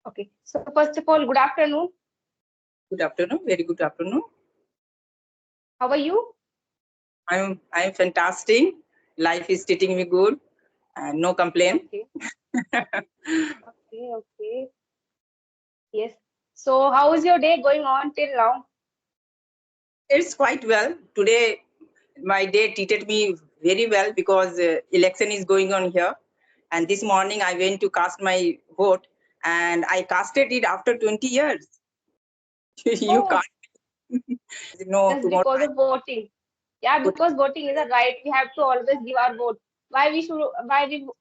Okay. So first of all, good afternoon. Good afternoon. Very good afternoon. How are you? I'm fantastic. Life is treating me good. No complaint. Okay. Okay. Okay. Yes. So how is your day going on till now? It's quite well. Today, my day treated me very well because election is going on here. And this morning, I went to cast my vote, and I casted it after 20 years. You Oh, can't know just tomorrow. because of voting. Yeah, because voting is a right. We have to always give our vote. Why we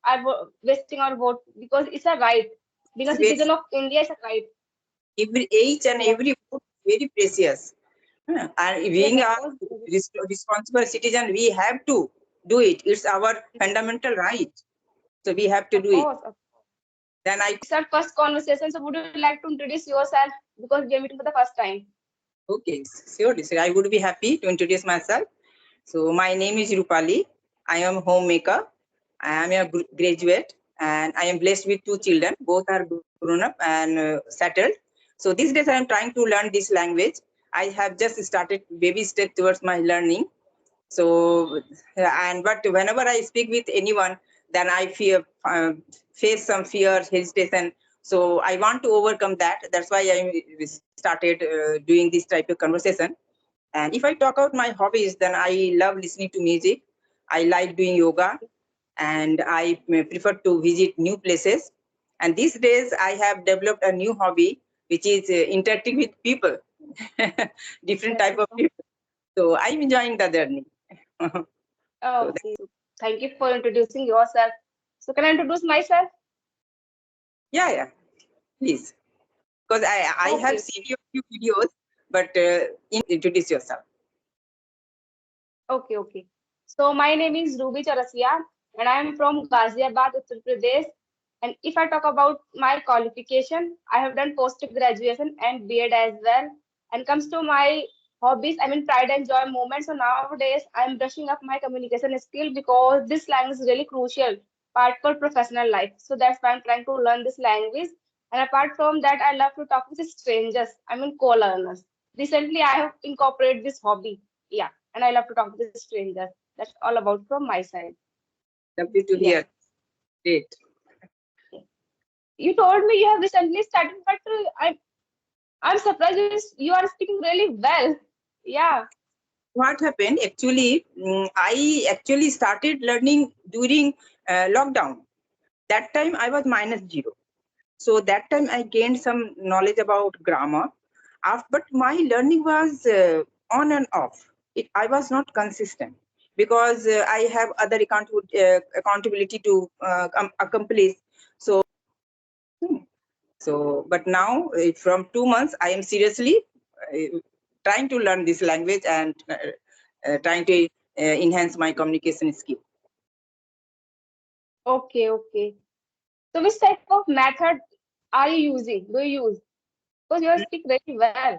are wasting our vote? Because it's a right. Being a citizen of India is a right. Each and So every vote is very precious. And yes, being of a course. responsible citizen, we have to do it. It's our fundamental right. So we have to Of do it. course. Then It's our first conversation. So would you like to introduce yourself? Because we are meeting for the first time. okay, surely. So I would be happy to introduce myself. So my name is Rupali. I am homemaker. I am a graduate, and I am blessed with 2 children. Both are grown up and settled. So these days I am trying to learn this language. I have just started baby step towards my learning. So but whenever I speak with anyone, then I face some fear, hesitation. So I want to overcome that. That's why I started doing this type of conversation. And if I talk about my hobbies, then I love listening to music. I like doing yoga, and I prefer to visit new places. And these days I have developed a new hobby, which is interacting with people, different type of people. So I'm enjoying the journey. So Okay. Thank you for introducing yourself. So can I introduce myself? yeah, please. Because I have Okay. seen your few videos, but introduce yourself. Okay. Okay. So my name is Rubi Chaurasiya, and I am from Ghaziabad, Uttar Pradesh. And if I talk about my qualification, I have done post graduation and B.Ed as well. And comes to my hobbies, I mean pride and joy moments. So nowadays I'm brushing up my communication skill because this language is really crucial part for professional life. So that's why I'm trying to learn this language. And apart from that, I love to talk with strangers. I mean co-learners. Recently, I have incorporated this hobby. Yeah, and I love to talk with strangers. That's all about from my side. Lovely to Yes. hear. Great. You told me you have recently started, but I'm surprised you are speaking really well. Yeah. What happened? Actually, I actually started learning during lockdown. That time I was -0. So that time I gained some knowledge about grammar. But my learning was on and off. I was not consistent because I have other accountability to accomplish. So, but now from 2 months, I am seriously trying to learn this language and trying to enhance my communication skill. Okay, okay. So which type of method are you using? Do you use? Because you speak very well.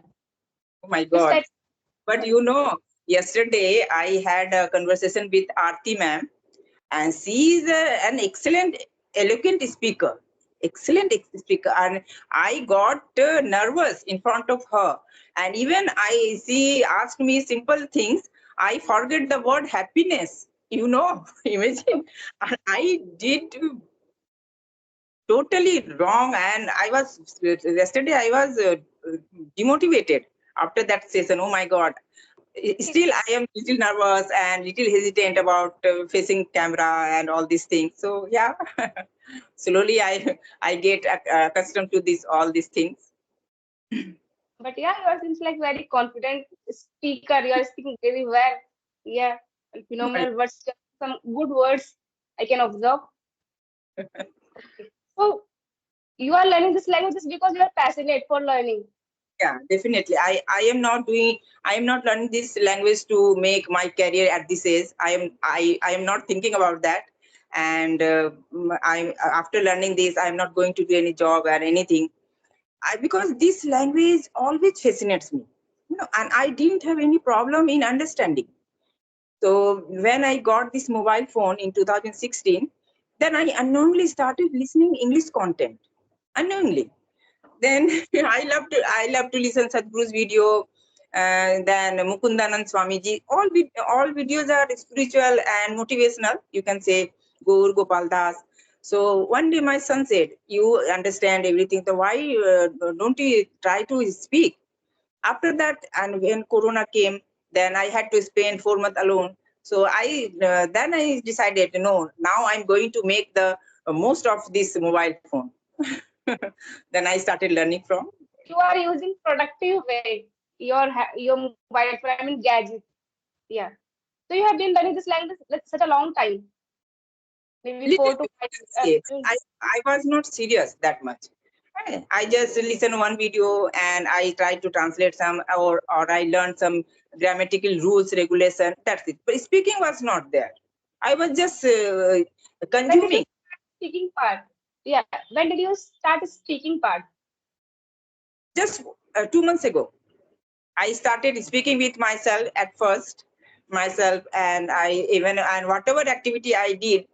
Oh my Which God. type? But you know, yesterday I had a conversation with Aarti ma'am, and she is an excellent, eloquent speaker. Excellent speaker. And I got nervous in front of her. And even she asked me simple things. I forget the word happiness. You know, imagine. And I did totally wrong, and yesterday I was demotivated after that session. Oh my God. Still I am little nervous and little hesitant about facing camera and all these things. So yeah. Slowly I get accustomed to all these things. But yeah, you are seems like very confident speaker. You are speaking very well. Yeah, and My- phenomenal words. Some good words I can observe. Okay. So you are learning this language just because you are passionate for learning. yeah, definitely. I am not learning this language to make my career at this age. I am not thinking about that. And I'm after learning this, I'm not going to do any job or anything. Because this language always fascinates me, and I didn't have any problem in understanding. So when I got this mobile phone in 2016, then I unknowingly started listening English content. Unknowingly. Then I love to listen Sadhguru's video, and then Mukundanand Swamiji. All videos are spiritual and motivational. You can say Gaur Gopal Das. So one day my son said, "You understand everything. So why don't you try to speak?" After that, and when Corona came, then I had to spend 4 months alone. So then I decided, no, now I'm going to make the most of this mobile phone. Then I started learning from. You are using productive way your mobile phone, I mean gadget. Yeah. So you have been learning this language like such a long time, maybe Little four to bit, five. yes. I was not serious that much. I just listen one video and I try to translate some, or I learned some grammatical rules, regulation. That's it. But speaking was not there. I was just When did you consuming. start speaking part? Yeah. When did you start speaking part? Just 2 months ago, I started speaking with myself at first, and whatever activity I did,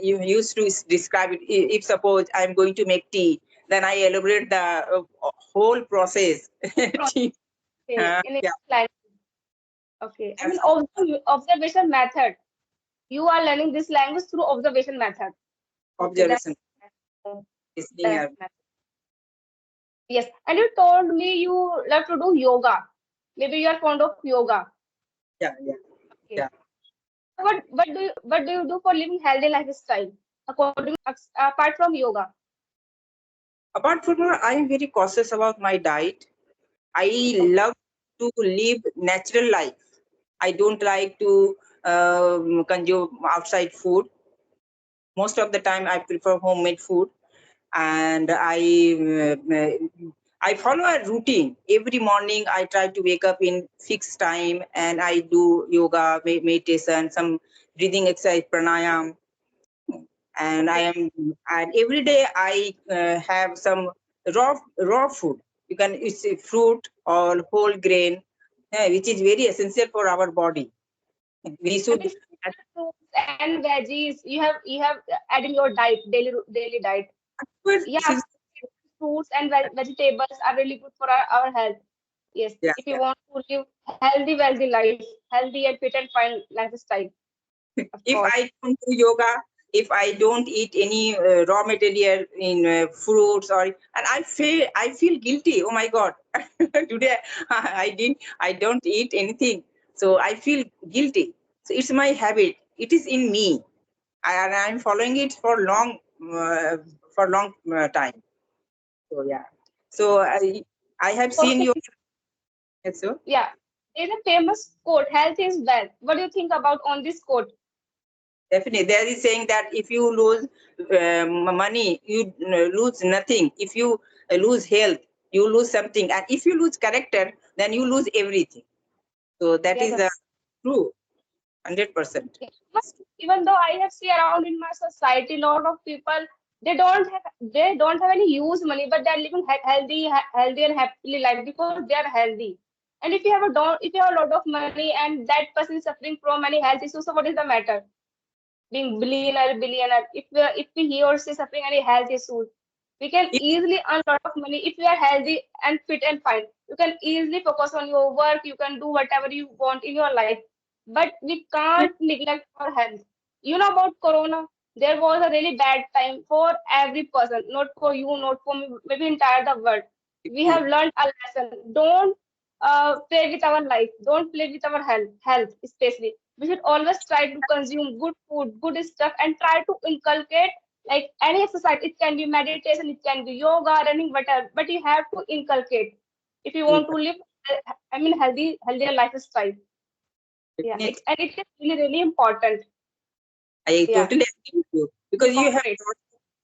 you used to describe it. If suppose I'm going to make tea, then I elaborate the whole process. Tea. Okay. In Yeah, English language. Okay. I mean, that's observation method. You are learning this language through observation method. Okay, observation. Listening. that's yes. And you told me you love to do yoga. Maybe you are fond of yoga. Yeah, yeah, Okay. yeah. What do you do for living healthy lifestyle? According apart from yoga. Apart from that, I am very cautious about my diet. I love to live natural life. I don't like to consume outside food. Most of the time, I prefer homemade food, and I follow a routine. Every morning, I try to wake up in fixed time, and I do yoga, meditation, some breathing exercise, pranayam, and Okay. and every day I have some raw food. You can it's a fruit or whole grain, which is very essential for our body. We I mean, should. fruits and veggies. You have add in your diet, daily diet. Yeah, fruits and vegetables are really good for our health. Yes, Yeah, if you yeah. want to live healthy, wealthy life, healthy and fit and fine lifestyle, of If course. I don't do yoga, if I don't eat any raw material in fruits, and I feel guilty. Oh my God, today I don't eat anything, so I feel guilty. So it's my habit. It is in me, and I'm following it uh, for long time. So yeah. So I have So seen your. Yes, sir. yeah, there's a famous quote, health is wealth. What do you think about on this quote? Definitely, there is saying that if you lose money, you lose nothing. If you lose health, you lose something, and if you lose character, then you lose everything. So that Yes, is yes. true, 100%. But even though I have seen around in my society, lot of people they don't have any use money, but they're living healthy and happily life because they are healthy. And if you have a lot of money and that person is suffering from any health issues, so what is the matter? Being billionaire, if he or she is suffering any health issues, we can If, easily earn a lot of money if you are healthy and fit and fine. You can easily focus on your work, you can do whatever you want in your life, but we can't neglect our health. You know about corona, there was a really bad time for every person, not for you, not for me, maybe entire the world. We have learned a lesson. Don't play with our life, don't play with our health especially. We should always try to consume good food, good stuff, and try to inculcate like any exercise. It can be meditation, it can be yoga, running, whatever. But you have to inculcate if you want to live. I mean, healthier lifestyle. Yeah, definitely, it is really important. I Yeah, totally agree with you because incorporate.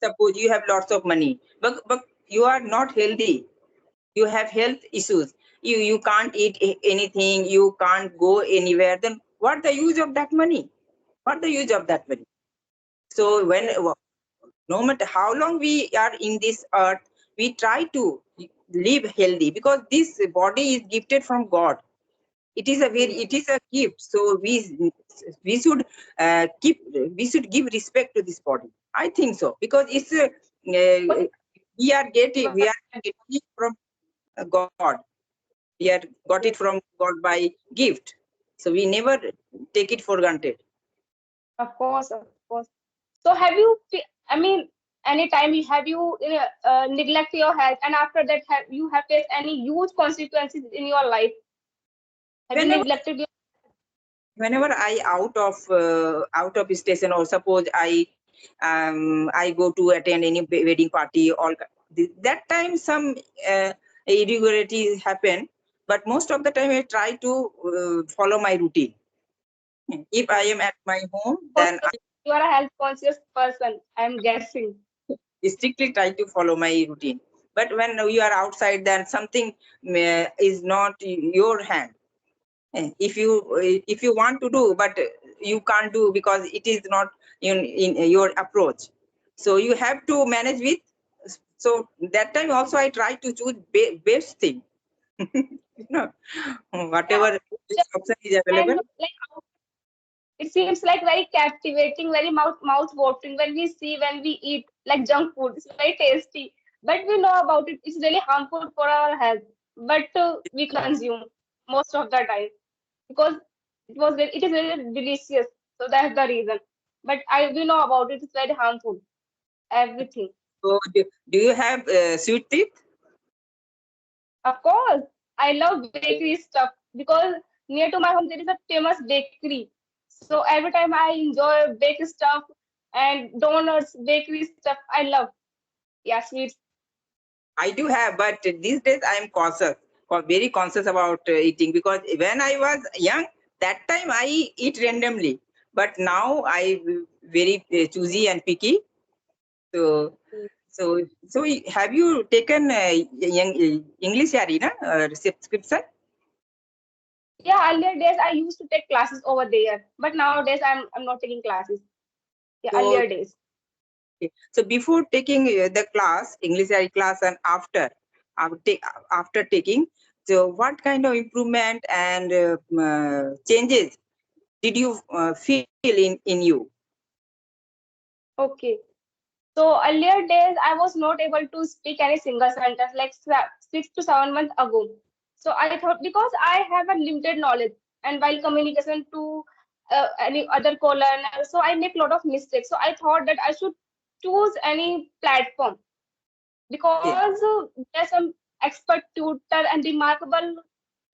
suppose you have lots of money, but you are not healthy. You have health issues. You can't eat anything. You can't go anywhere. Then what the use of that money? What the use of that money? So when Yes, no matter how long we are in this earth, we try to live healthy because this body is gifted from God. yes. It is a gift. So we should we should give respect to this body. I think so because it's a, we are getting it from God. We are got it from God by gift. So we never take it for granted. Of course, of course. So have you, I mean, anytime you have you neglect your health, and after that have you have faced any huge consequences in your life? Have you Whenever neglected your? whenever I out of station, or suppose I go to attend any wedding party, that time some irregularities happen, but most of the time I try to follow my routine. If I am at my home, then Conscious, you are a health conscious person, I'm guessing. I strictly try to follow my routine. But when you are outside, then something is not your hand. If you want to do, but you can't do because it is not in your approach, so you have to manage with. So that time also I try to choose best thing. you know Yeah, Whatever best option is and available. like it seems like very captivating, very mouth watering when we see when we eat like junk food. It's very tasty, but we know about it. It's really harmful for our health, but we consume most of the time because it is very delicious. So that's the reason. But we know about it. It's very harmful. Everything. So do you have sweet teeth? Of course, I love bakery stuff because near to my home there is a famous bakery. So every time I enjoy bakery stuff and donuts, bakery stuff, I love. Yeah, sweets. I do have, but these days I am cautious, or very conscious about eating, because when I was young, that time I eat randomly. But now I very choosy and picky. So, have you taken English Arena subscription? Yeah, earlier days I used to take classes over there, but nowadays I'm not taking classes. Yeah, So, earlier days. okay. So before taking the class, English Arena class, and after taking, so what kind of improvement and changes did you feel in you? Okay. So earlier days, I was not able to speak any single sentence like 6 to 7 months ago. So I thought because I have a limited knowledge and while communication to any other caller, so I make a lot of mistakes. So I thought that I should choose any platform Okay. because there's some expert tutor and remarkable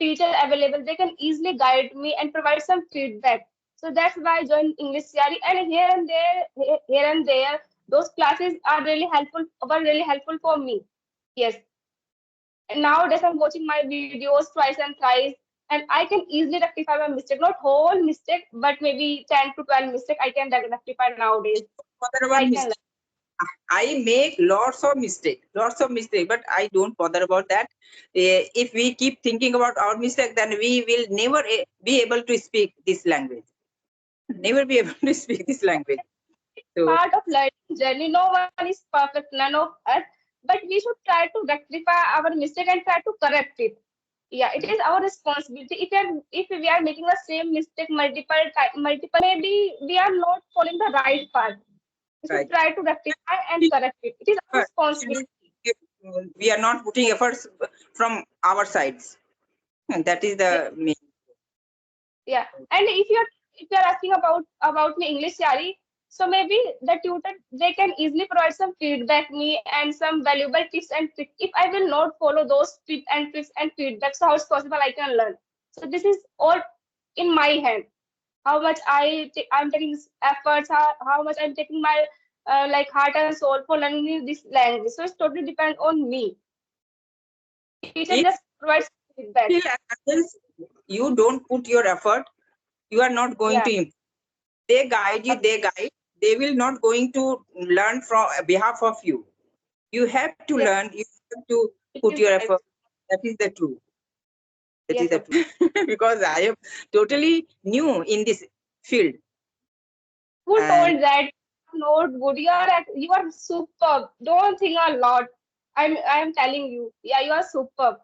teacher available. They can easily guide me and provide some feedback. So that's why I joined English CRE, and here and there, those classes are really helpful. Were really helpful for me. Yes, and nowadays I'm watching my videos twice and thrice, and I can easily rectify my mistake. Not whole mistake, but maybe 10 to 12 mistake I can rectify nowadays. Bother So about I can learn. mistake. I make lots of mistake, but I don't bother about that. If we keep thinking about our mistake, then we will never be able to speak this language. Never be able to speak this language. So Part of learning journey. No one is perfect, none of us, but we should try to rectify our mistake and try to correct it. Yeah, it is our responsibility. If we are making the same mistake multiple, maybe we are not following the right path. We should right. try to rectify and correct it. It is our But responsibility. we are not putting efforts from our sides, and that is Yeah, the main. yeah. And if you're asking about me English, Yari, so maybe the tutor they can easily provide some feedback me and some valuable tips and tricks. If I will not follow those tips and tricks and feedback, so how is possible I can learn? So this is all in my hand. How much I'm taking efforts, how much I'm taking my like heart and soul for learning this language. So it's totally depend on me. Teacher If just provides feedback. still else you don't put your effort, you are not going Yeah, to improve. They guide you, they will not going to learn from behalf of you. You have to yeah. learn, you have to It put is your right. effort. That is the truth. That is Yes, the of truth. Because I am totally new in this field. who And told that not good? You are superb. Don't think a lot. I'm telling you. Yeah, you are superb.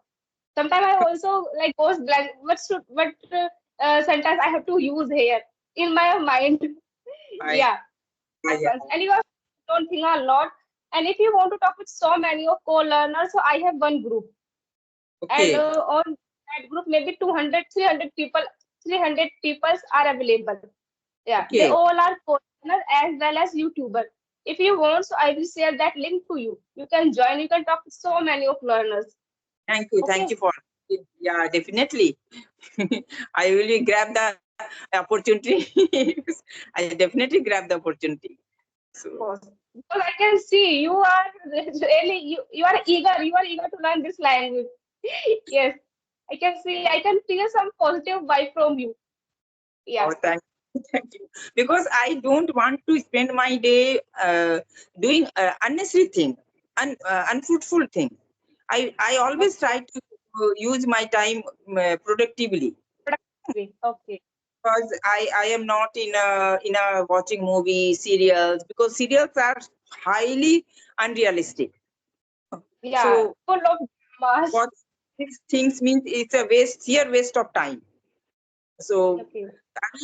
Sometimes I also like goes blank. What sentence I have to use here in my mind? I, Yeah, yeah. happens. And you are don't think a lot. And if you want to talk with so many of co-learners, so I have one group. And Okay. on that group, maybe 200, 300 people, 300 people are available. Yeah, they Okay. all are co-learner as well as YouTuber. If you want, so I will share that link to you. You can join, you can talk with so many of learners. Thank you. Thank Okay? you for. Yeah, definitely. I will grab the opportunity. I definitely grab the opportunity. So Of course. Because I can see you are really, you are eager to learn this language. Yes, I can see, I can feel some positive vibe from you. oh, Yeah. thank you. Because I don't want to spend my day doing unnecessary thing, unfruitful thing. I always try to use my time productively. Okay. Okay. Because I am not in a watching movie serials, because serials are highly unrealistic. Yeah, So full of dramas. what these things means, it's a sheer waste of time. So Okay.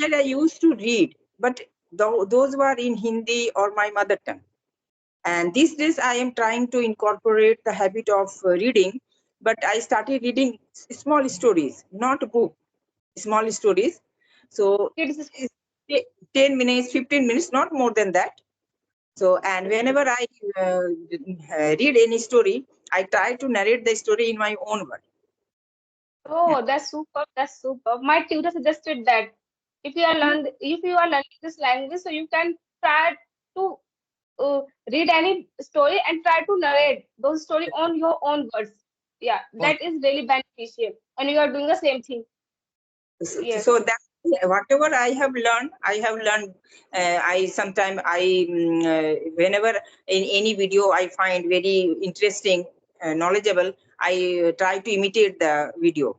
earlier I used to read, but those were in Hindi or my mother tongue. And these days I am trying to incorporate the habit of reading, but I started reading small stories, not book, small stories. So Kids. it's 10 minutes, 15 minutes, not more than that. So, and Okay. whenever I read any story, I try to narrate the story in my own word. Oh, that's super. That's super. My tutor suggested that if you are learning this language, so you can try to read any story and try to narrate those story on your own words. Yeah, On- that is really beneficial. And you are doing the same thing. Yes. So that whatever I have learned. I sometimes whenever in any video I find very interesting, knowledgeable, I try to imitate the video,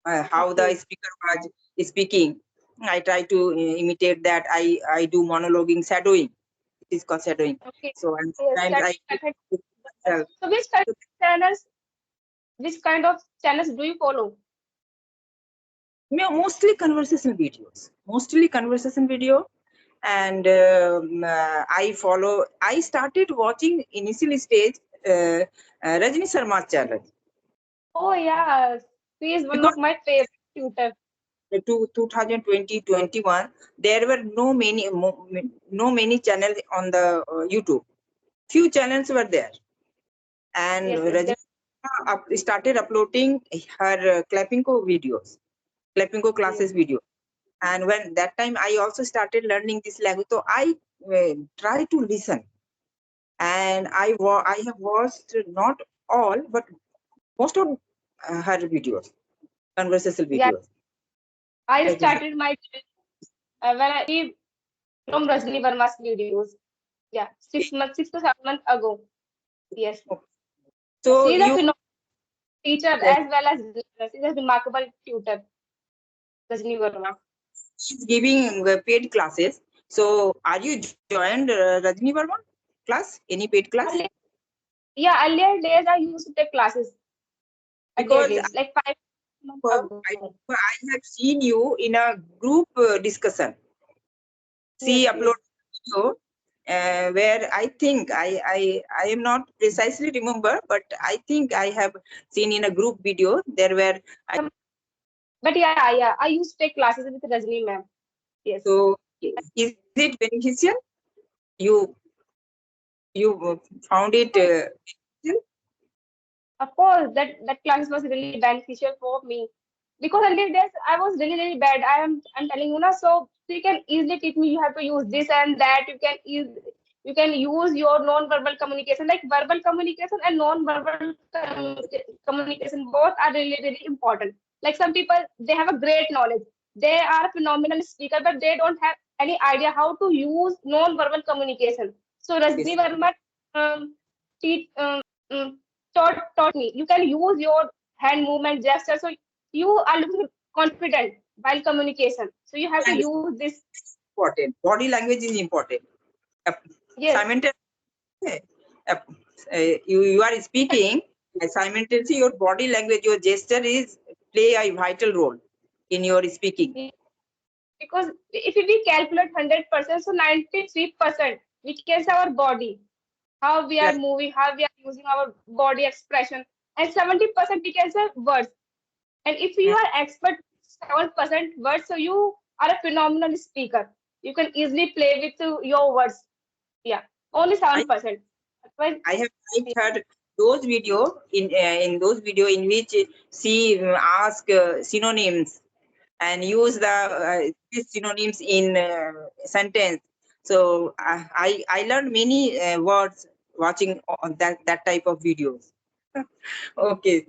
how the Okay. speaker was speaking. I try to imitate that. I do monologuing, shadowing. It is called shadowing. Okay. So and Yes, sometimes that I do method. it myself. So which kind of channels do you follow? Mostly conversation videos. Mostly conversation video. And I started watching initial stage Rajni Sharma channel, Oh yeah, she is one because of my favorite tutor. to 2020-21 there were no many channels on the YouTube. Few channels were there, and Yes, yes, Rajni started uploading her clappingo videos, clappingo yes. classes video. And when that time I also started learning this language, so I try to listen. And I have watched not all, but most of her videos, conversational Yeah, videos. I That is started my when I from Rajni Verma's videos. Yeah, okay. 6 months, 6 to 7 months ago. Yes, So she is a you phenomenal teacher as well as listener. She is a remarkable tutor, Rajni Verma. she's giving paid classes. So are you joined Rajni Verma class? Any paid class? Earlier, yeah, earlier days I used to take classes. Earlier Because days, like 5 months ago. I have seen you in a group discussion. Yes, She yes. uploaded video where I think I am not precisely remember, but I think I have seen in a group video there were. But yeah, I used to take classes with Rajni ma'am. Yes. So is it beneficial? You found it beneficial? Of course, that class was really beneficial for me because earlier days I was really bad. I'm telling you now, so you can easily teach me. You have to use this and that. You can use your non-verbal communication, like verbal communication and non-verbal communication. Both are really important. Like some people, they have a great knowledge. They are a phenomenal speaker, but they don't have any idea how to use non-verbal communication. So Yes. Rajni Verma teach. Mm, taught me you can use your hand movement gesture, so you are looking confident while communication, so you have to Language use this. important. Body language is important. Uh, Yes, Simultaneously, uh, you are speaking, simultaneously your body language, your gesture is play a vital role in your speaking. because if we calculate 100%, so 93% which is our body, how we are Right. moving, how we are using our body expression, and 70% we can say words. And if you Mm. are expert 7% words, so you are a phenomenal speaker. You can easily play with your words. Yeah, only I 7%. Well, I have heard those in those video in which she ask synonyms and use the these synonyms in sentence. So I learned many words watching on that type of videos. Okay.